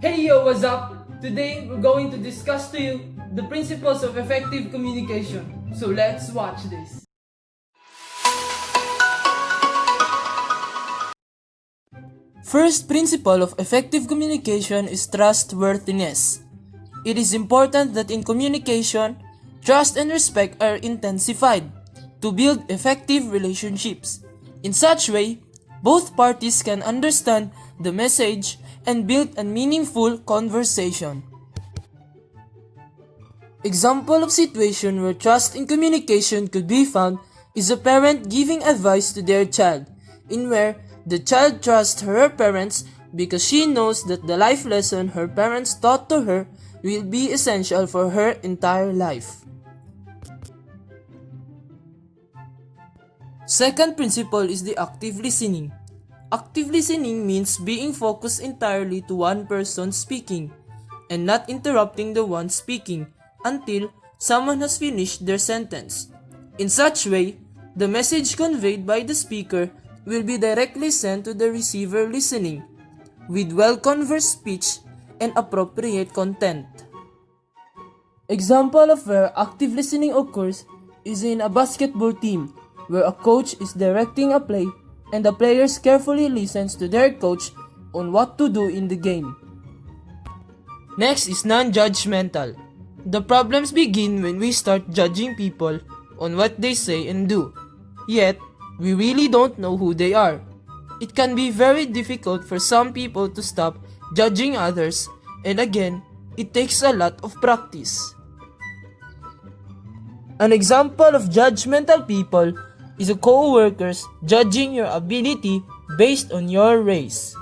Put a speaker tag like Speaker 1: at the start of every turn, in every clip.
Speaker 1: Hey yo, what's up? Today we're going to discuss to you the principles of effective communication. So let's watch this. First principle of effective communication is trustworthiness. It is important that in communication, trust and respect are intensified to build effective relationships. In such way, both parties can understand the message and build a meaningful conversation. Example of situation where trust in communication could be found is a parent giving advice to their child, in where the child trusts her parents because she knows that the life lesson her parents taught to her will be essential for her entire life. Second principle is the active listening. Active listening means being focused entirely to one person speaking and not interrupting the one speaking until someone has finished their sentence. In such way, the message conveyed by the speaker will be directly sent to the receiver listening with well-conversed speech and appropriate content. Example of where active listening occurs is in a basketball team where a coach is directing a play and the players carefully listens to their coach on what to do in the game. Next is non-judgmental. The problems begin when we start judging people on what they say and do, yet we really don't know who they are. It can be very difficult for some people to stop judging others, and again, it takes a lot of practice. An example of judgmental people is a co-workers judging your ability based on your race.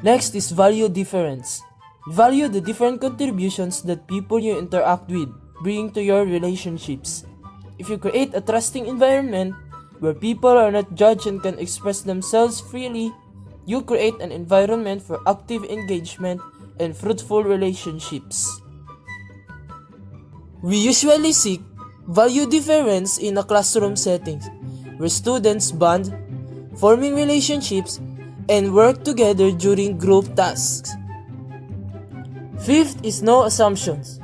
Speaker 1: Next is value difference. Value the different contributions that people you interact with bring to your relationships. If you create a trusting environment where people are not judged and can express themselves freely, you create an environment for active engagement and fruitful relationships. We usually seek value difference in a classroom setting where students bond, forming relationships, and work together during group tasks. Fifth is no assumptions.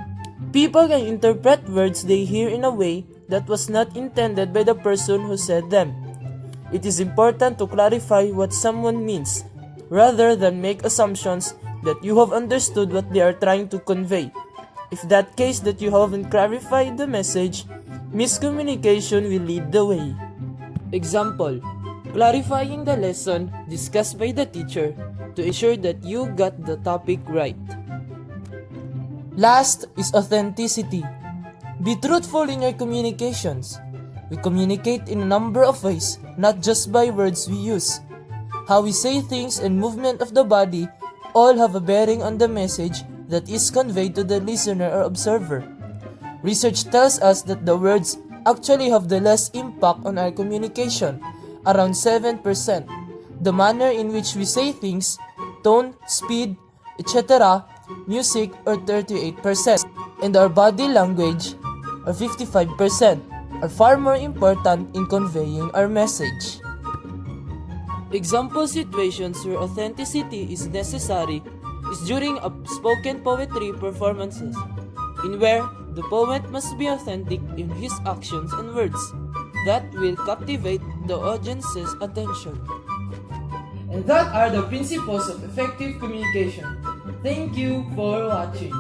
Speaker 1: People can interpret words they hear in a way that was not intended by the person who said them. It is important to clarify what someone means, rather than make assumptions that you have understood what they are trying to convey. If that case that you haven't clarified the message, miscommunication will lead the way. Example: clarifying the lesson discussed by the teacher to ensure that you got the topic right. Last is authenticity. Be truthful in your communications. We communicate in a number of ways, not just by words we use. How we say things and movement of the body all have a bearing on the message that is conveyed to the listener or observer. Research tells us that the words actually have the less impact on our communication, around 7%. The manner in which we say things, tone, speed, etc., music are 38%, and our body language or 55% are far more important in conveying our message. Example situations where authenticity is necessary is during a spoken poetry performances, in where the poet must be authentic in his actions and words that will captivate the audience's attention. And that are the principles of effective communication. Thank you for watching.